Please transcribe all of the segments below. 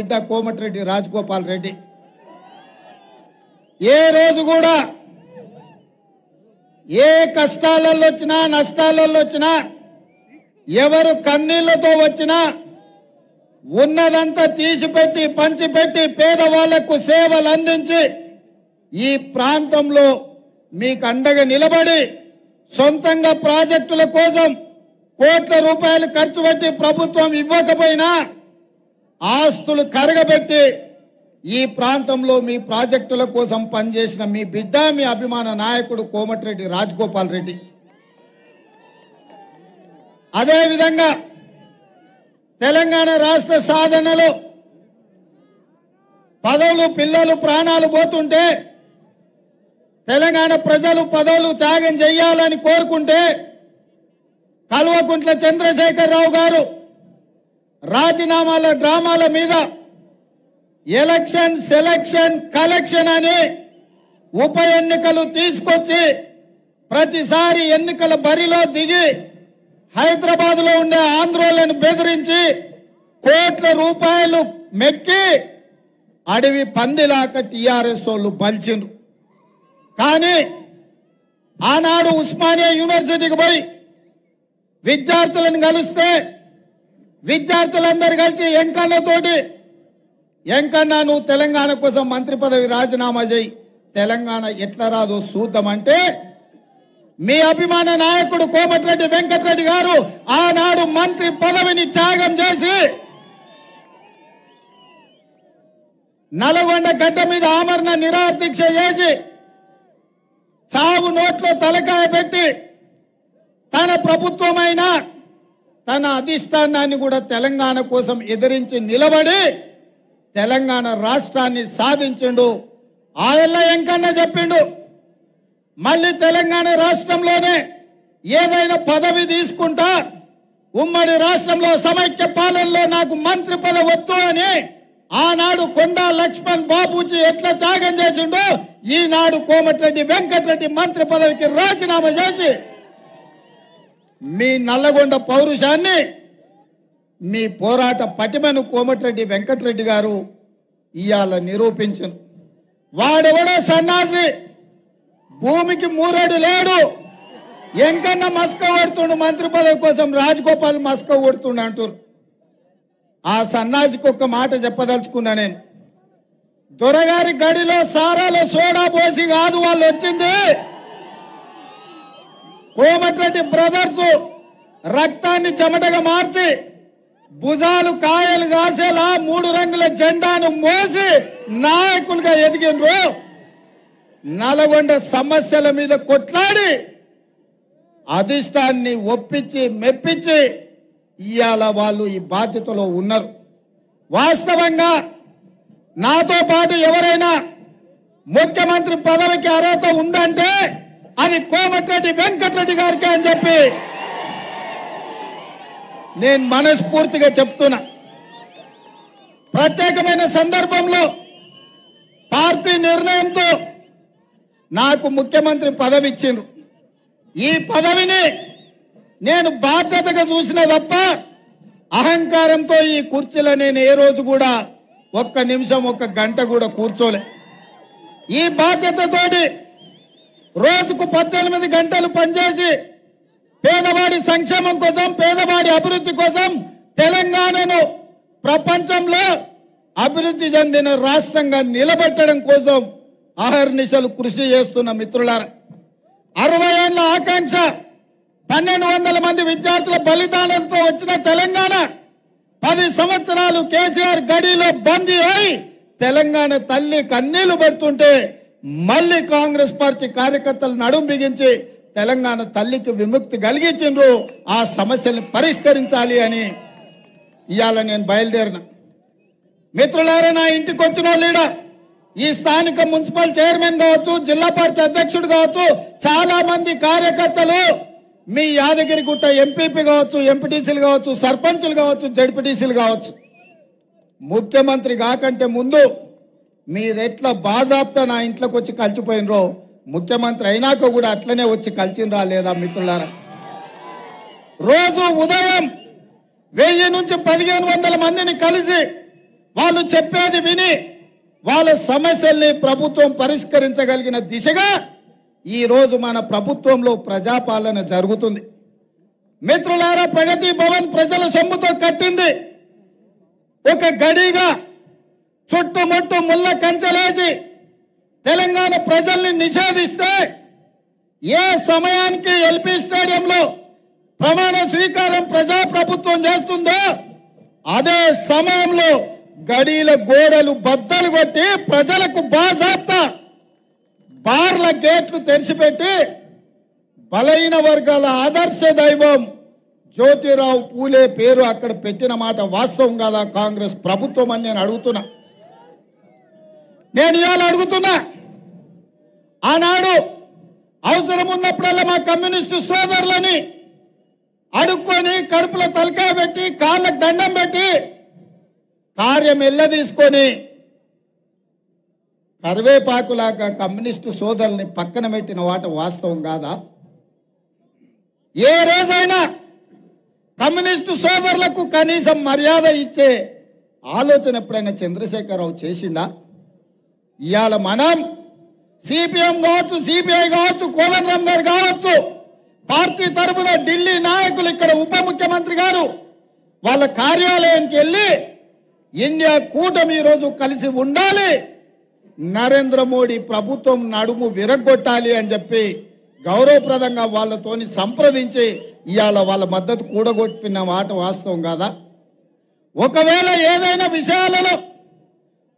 బిడ్డ కోమటిరెడ్డి రాజగోపాల్ రెడ్డి ఏ రోజు కూడా ఏ కష్టాలలో వచ్చినా నష్టాలలో వచ్చినా ఎవరు కన్నీళ్లతో వచ్చినా ఉన్నదంతా తీసిపెట్టి పంచిపెట్టి పేదవాళ్లకు సేవలు అందించి ఈ ప్రాంతంలో మీకు అండగా నిలబడి సొంతంగా ప్రాజెక్టుల కోసం కోట్ల రూపాయలు ఖర్చు పెట్టి ప్రభుత్వం ఇవ్వకపోయినా ఆస్తులు కరగబెట్టి ఈ ప్రాంతంలో మీ ప్రాజెక్టుల కోసం పనిచేసిన మీ బిడ్డ మీ అభిమాన నాయకుడు కోమటిరెడ్డి రాజగోపాల్ రెడ్డి. అదే విధంగా తెలంగాణ రాష్ట్ర సాధనలో పదవులు పిల్లలు ప్రాణాలు పోతుంటే తెలంగాణ ప్రజలు పదవులు త్యాగం చేయాలని కోరుకుంటే కల్వకుంట్ల చంద్రశేఖరరావు గారు రాజీనామాల డ్రామాల మీద ఎలక్షన్ సెలక్షన్ కలెక్షన్ అని ఉప ఎన్నికలు తీసుకొచ్చి ప్రతిసారి ఎన్నికల బరిలో దిగి హైదరాబాద్లో ఉండే ఆంధ్రోలను బెదిరించి కోట్ల రూపాయలు మెక్కి అడవి పందిలాక టీఆర్ఎస్ వాళ్ళు బలిచిండ్రు. కానీ ఆనాడు ఉస్మానియా యూనివర్సిటీకి పోయి విద్యార్థులను కలిస్తే విద్యార్థులందరూ కలిసి ఎంకన్నతోటి ఎంకన్నా నువ్వు తెలంగాణ కోసం మంత్రి పదవి రాజీనామా చేయి, తెలంగాణ ఎట్లా రాదో చూద్దామంటే మీ అభిమాన నాయకుడు కోమటిరెడ్డి వెంకటరెడ్డి గారు ఆనాడు మంత్రి పదవిని త్యాగం చేసి నల్గొండ గడ్డ మీద ఆమరణ నిరాహార దీక్ష చేసి చావు నోట్లో తలకాయ పెట్టి తన ప్రభుత్వమైన తన అధిష్టానాన్ని కూడా తెలంగాణ కోసం ఎదిరించి నిలబడి తెలంగాణ రాష్ట్రాన్ని సాధించిండు. ఆయల్ల ఎంకన్నా చెప్పిండు మళ్ళీ తెలంగాణ రాష్ట్రంలోనే ఏదైనా పదవి తీసుకుంటా ఉమ్మడి రాష్ట్రంలో సమైక్య పాలనలో నాకు మంత్రి పదవి వద్దు అని ఆనాడు కొండా లక్ష్మణ్ బాబూజీ ఎట్లా త్యాగం చేసిండో ఈనాడు కోమటిరెడ్డి వెంకటరెడ్డి మంత్రి పదవికి రాజీనామా చేసి మీ నల్లగొండ పౌరుషాన్ని మీ పోరాట పటిమను కోమటిరెడ్డి వెంకటరెడ్డి గారు ఇవాళ నిరూపించను. వాడెవడో సన్నాసి భూమికి మూరేడు లేడు ఎంకన్నా మస్క కొడుతుండు మంత్రి పదవి కోసం రాజగోపాల్ మస్క కొడుతుండు అంటారు. ఆ సన్నాసికి ఒక్క మాట చెప్పదలుచుకున్నా నేను. దొరగారి గడిలో సారాలో సోడా పోసి కాదు వాళ్ళు వచ్చింది. కోమటిరెడ్డి బ్రదర్స్ రక్తాన్ని చెమటగా మార్చి భుజాలు కాయలు కాసేలా 3 రంగుల జెండాను మోసి నాయకులుగా ఎదిగినరు. నల్గొండ సమస్యల మీద కొట్లాడి అధిష్టాన్ని ఒప్పించి మెప్పించి ఇవాళ వాళ్ళు ఈ బాధ్యతలో ఉన్నారు. వాస్తవంగా నాతో పాటు ఎవరైనా ముఖ్యమంత్రి పదవికి అర్హత ఉందంటే అది కోమటిరెడ్డి వెంకటరెడ్డి గారికి అని చెప్పి నేను మనస్ఫూర్తిగా చెప్తున్నా. ప్రత్యేకమైన సందర్భంలో పార్టీ నిర్ణయంతో నాకు ముఖ్యమంత్రి పదవి ఇచ్చిండ్రు. ఈ పదవిని నేను బాధ్యతగా చూసిన తప్ప అహంకారంతో ఈ కుర్చీలో నేను ఏ రోజు కూడా ఒక్క నిమిషం ఒక్క గంట కూడా కూర్చోలే. ఈ బాధ్యతతోటి రోజుకు 18 గంటలు పనిచేసి పేదవాడి సంక్షేమం కోసం పేదవాడి అభివృద్ధి కోసం తెలంగాణను ప్రపంచంలో అభివృద్ధి చెందిన రాష్ట్రంగా నిలబెట్టడం కోసం అహర్నిశలు కృషి చేస్తున్న మిత్రులారా, 60 ఏళ్ల ఆకాంక్ష 1200 మంది విద్యార్థుల బలిదానంతో వచ్చిన తెలంగాణ 10 సంవత్సరాలు కేసీఆర్ గడిలో బందీ అయి తెలంగాణ తల్లి కన్నీళ్లు పెడుతుంటే మళ్ళీ కాంగ్రెస్ పార్టీ కార్యకర్తలు నడుం బిగించి తెలంగాణ తల్లికి విముక్తి కలిగించిండ్రు. ఆ సమస్యల్ని పరిష్కరించాలి అని ఇవాళ నేను బయలుదేరిన. మిత్రులారా, నా ఇంటికి వచ్చిన లీడ ఈ స్థానిక మున్సిపల్ చైర్మన్ కావచ్చు, జిల్లా పార్టీ అధ్యక్షుడు కావచ్చు, చాలా మంది కార్యకర్తలు మీ యాదగిరిగుట్ట ఎంపీపీ కావచ్చు, ఎంపీటీసీలు కావచ్చు, సర్పంచులు కావచ్చు, జడ్పీటీసీలు కావచ్చు, ముఖ్యమంత్రి కాకంటే ముందు మీరెట్లా బాజాబ్తా నా ఇంట్లోకి వచ్చి కలిసిపోయినరో ముఖ్యమంత్రి అయినాక కూడా అట్లనే వచ్చి కలిసినరా లేదా మిత్రులారా? రోజు ఉదయం 1000 నుంచి 1500 మందిని కలిసి వాళ్ళు చెప్పేది విని వాళ్ళ సమస్యల్ని ప్రభుత్వం పరిష్కరించగలిగిన దిశగా ఈ రోజు మన ప్రభుత్వంలో ప్రజాపాలన జరుగుతుంది. మిత్రులారా, ప్రగతి భవన్ ప్రజల సొమ్ముతో కట్టింది. ఒక గడిగా చుట్టుముట్టు ముళ్ళ కంచెలేసి తెలంగాణ ప్రజల్ని నిషేధిస్తే ఏ సమయానికి ఎల్పీ స్టేడియంలో ప్రమాణ స్వీకారం ప్రజాప్రభుత్వం చేస్తుందో అదే సమయంలో గడీల గోడలు బద్దలు కొట్టి ప్రజలకు బాజాప్తా బార్ల గేట్లు తెరిచిపెట్టి బలహీన వర్గాల ఆదర్శ దైవం జ్యోతిరావు పూలే పేరు అక్కడ పెట్టిన మాట వాస్తవం కాదా కాంగ్రెస్ ప్రభుత్వం అని నేను అడుగుతున్నా. నేను ఇవాళ అడుగుతున్నా, ఆనాడు అవసరం ఉన్నప్పుడల్లా మా కమ్యూనిస్టు సోదరులని అడుక్కొని కడుపులో తలకాయ పెట్టి కాళ్ళకు దండం పెట్టి కార్యం ఎల్లదీసుకొని కరివేపాకులాగా కమ్యూనిస్టు సోదరుల్ని పక్కన పెట్టిన మాట వాస్తవం కాదా? ఏ రోజైనా కమ్యూనిస్టు సోదరులకు కనీసం మర్యాద ఇచ్చే ఆలోచన ఎప్పుడైనా చంద్రశేఖరరావు చేసిందా? ఇవాళ మనం సిపిఎం కావచ్చు, సిపిఐ కావచ్చు, కోదండరాం గారు కావచ్చు, పార్టీ తరఫున ఢిల్లీ నాయకులు ఇక్కడ ఉప ముఖ్యమంత్రి గారు వాళ్ళ కార్యాలయానికి వెళ్ళి ఇండియా కూటమి ఈరోజు కలిసి ఉండాలి, నరేంద్ర మోడీ ప్రభుత్వం నడుము విరగొట్టాలి అని చెప్పి గౌరవప్రదంగా వాళ్ళతోని సంప్రదించి ఇవాళ వాళ్ళ మద్దతు కూడగొట్టిన మాట వాస్తవం కాదా? ఒకవేళ ఏదైనా విషయాలలో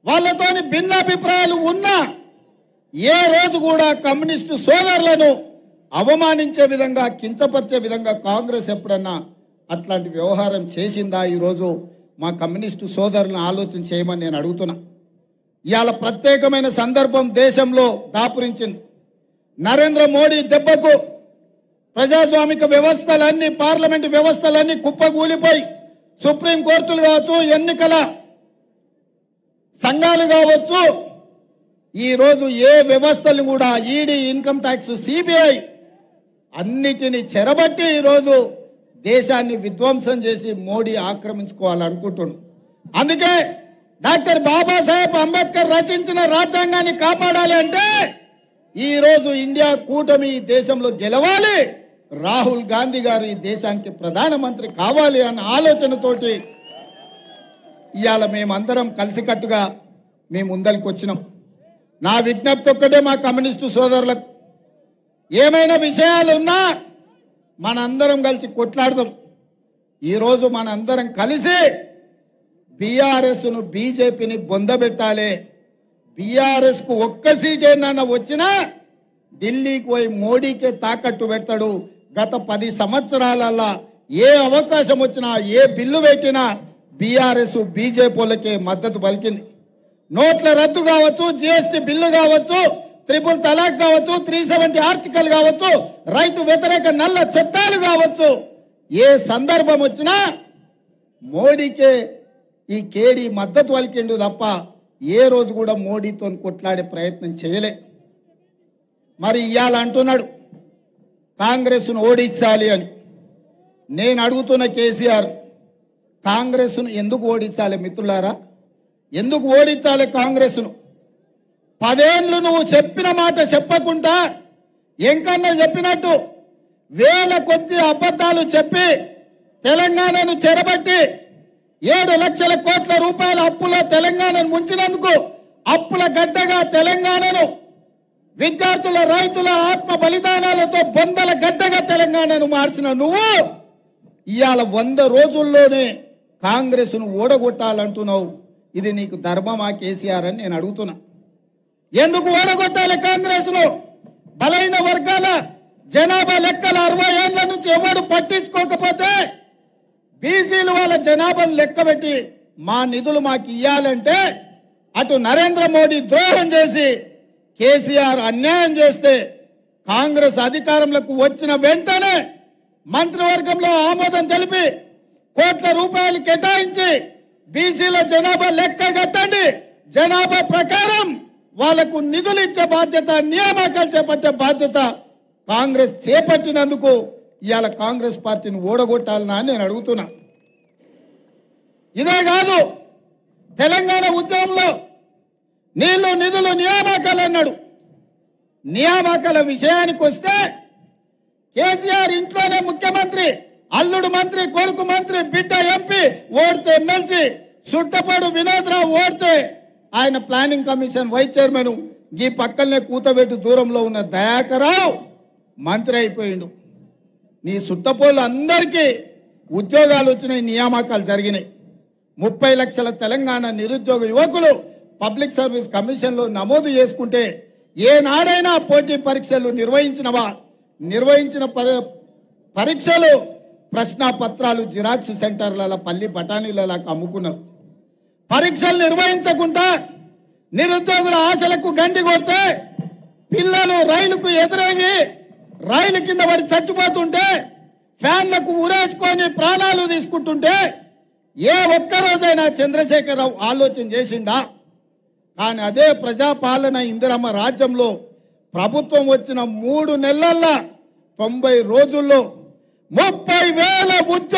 వాళ్ళతోని భిన్నాభిప్రాయాలు ఉన్నా ఏ రోజు కూడా కమ్యూనిస్టు సోదరులను అవమానించే విధంగా కించపరిచే విధంగా కాంగ్రెస్ ఎప్పుడన్నా అట్లాంటి వ్యవహారం చేసిందా? ఈరోజు మా కమ్యూనిస్టు సోదరులను ఆలోచన చేయమని నేను అడుగుతున్నా. ఇవాళ ప్రత్యేకమైన సందర్భం దేశంలో దాపురించింది. నరేంద్ర మోడీ దెబ్బకు ప్రజాస్వామిక వ్యవస్థలన్నీ, పార్లమెంటు వ్యవస్థలన్నీ కుప్పగూలిపోయి సుప్రీంకోర్టులు కావచ్చు, ఎన్నికల సంఘాలు కావచ్చు, ఈరోజు ఏ వ్యవస్థలు కూడా ఈడీ, ఇన్కమ్ ట్యాక్స్, సిబిఐ అన్నిటిని చెరబట్టి ఈరోజు దేశాన్ని విధ్వంసం చేసి మోడీ ఆక్రమించుకోవాలనుకుంటున్నాడు. అందుకే డాక్టర్ బాబాసాహెబ్ అంబేద్కర్ రచించిన రాజ్యాంగాన్ని కాపాడాలి అంటే ఈరోజు ఇండియా కూటమి ఈ దేశంలో గెలవాలి, రాహుల్ గాంధీ గారు ఈ దేశానికి ప్రధానమంత్రి కావాలి అన్న ఆలోచనతోటి ఇవాళ మేమందరం కలిసికట్టుగా మేము ముందరికి వచ్చినాం. నా విజ్ఞప్తి ఒక్కటే మా కమ్యూనిస్టు సోదరులకు, ఏమైనా విషయాలు ఉన్నా మనందరం కలిసి కొట్లాడదాం. ఈరోజు మనందరం కలిసి బీఆర్ఎస్ను, బీజేపీని బొందబెట్టాలి. బీఆర్ఎస్కు ఒక్క సీటేనన్నా వచ్చినా ఢిల్లీకి పోయి మోడీకే తాకట్టు పెడతాడు. గత 10 సంవత్సరాలలో ఏ అవకాశం వచ్చినా, ఏ బిల్లు పెట్టినా బీఆర్ఎస్ బీజేపీలకే మద్దతు పలికింది. నోట్ల రద్దు కావచ్చు, జిఎస్టీ బిల్లు కావచ్చు, ట్రిపుల్ తలాక్ కావచ్చు, 370 ఆర్టికల్ కావచ్చు, రైతు వ్యతిరేక నల్ల చట్టాలు కావచ్చు, ఏ సందర్భం వచ్చినా మోడీకే ఈ కేడీ మద్దతు పలికిండు తప్ప ఏ రోజు కూడా మోడీతో కొట్లాడే ప్రయత్నం చేయలే. మరి ఇవాళ అంటున్నాడు కాంగ్రెస్ను ఓడించాలి అని. నేను అడుగుతున్న కేసీఆర్, కాంగ్రెస్ను ఎందుకు ఓడించాలి మిత్రులారా? ఎందుకు ఓడించాలి కాంగ్రెస్ను? 10 ఏళ్ళు నువ్వు చెప్పిన మాట చెప్పకుండా ఎంకన్నా చెప్పినట్టు వేల కొద్ది అబద్ధాలు చెప్పి తెలంగాణను చెరబట్టి 7 లక్షల కోట్ల రూపాయల అప్పులో తెలంగాణను ముంచినందుకు అప్పుల గడ్డగా తెలంగాణను విద్యార్థుల, రైతుల ఆత్మ బలిదానాలతో బొందల గడ్డగా తెలంగాణను మార్చిన నువ్వు ఇవాళ 100 రోజుల్లోనే కాంగ్రెస్ను ఓడగొట్టాలంటున్నావు. ఇది నీకు ధర్మమా కేసీఆర్ అని నేను అడుగుతున్నా. ఎందుకు ఓడగొట్టాలి కాంగ్రెస్ను? బలైన వర్గాల జనాభా లెక్కల 60 ఏళ్ల నుంచి ఎవరు పట్టించుకోకపోతే బీసీలు వాళ్ళ జనాభాను లెక్కబెట్టి మా నిధులు మాకు ఇవ్వాలంటే అటు నరేంద్ర మోడీ ద్రోహం చేసి కేసీఆర్ అన్యాయం చేస్తే కాంగ్రెస్ అధికారంలోకి వచ్చిన వెంటనే మంత్రివర్గంలో ఆమోదం తెలిపి కోట్ల రూపాయలు కేటాయించి బీసీల జనాభా లెక్క కట్టండి, జనాభా ప్రకారం వాళ్లకు నిధులు ఇచ్చే బాధ్యత, నియామకాలు చేపట్టే బాధ్యత కాంగ్రెస్ చేపట్టినందుకు ఇవాళ కాంగ్రెస్ పార్టీని ఓడగొట్టాలనా అని నేను అడుగుతున్నా. ఇదే కాదు, తెలంగాణ ఉద్యమంలో నీళ్లు నిధులు నియామకాలు అన్నాడు. నియామకాల విషయానికి వస్తే కేసీఆర్ ఇంట్లోనే ముఖ్యమంత్రి, అల్లుడు మంత్రి, కొడుకు మంత్రి, బిడ్డ ఎంపీ, ఓడితే ఎమ్మెల్సీ, సుట్టపాడు వినోద్రావు ఓడితే ఆయన ప్లానింగ్ కమిషన్ వైస్ చైర్మన్, ఈ పక్కనే కూతబెట్టి దూరంలో ఉన్న దయాకరావు మంత్రి అయిపోయిండు. నీ సుట్టపోళ్ళు అందరికీ ఉద్యోగాలు వచ్చినాయి, నియామకాలు జరిగినాయి. 30 లక్షల తెలంగాణ నిరుద్యోగ యువకులు పబ్లిక్ సర్వీస్ కమిషన్లో నమోదు చేసుకుంటే ఏనాడైనా పోటీ పరీక్షలు నిర్వహించిన పరీక్షలు ప్రశ్నాపత్రాలు జిరాక్స్ సెంటర్ల పల్లి బఠానీలలో అమ్ముకున్నారు. పరీక్షలు నిర్వహించకుండా నిరుద్యోగుల ఆశలకు గండి కొడితే పిల్లలు రైలుకు ఎదురేగి రైలు కింద పడి చచ్చిపోతుంటే, ఫ్యాన్లకు ఉరేసుకొని ప్రాణాలు తీసుకుంటుంటే ఏ ఒక్కరోజైనా చంద్రశేఖరరావు ఆలోచన చేసిండా? కానీ అదే ప్రజాపాలన ఇందిరమ్మ రాజ్యంలో ప్రభుత్వం వచ్చిన 3 నెలల్లో 90 రోజుల్లో 30,000 ఉద్యోగాలు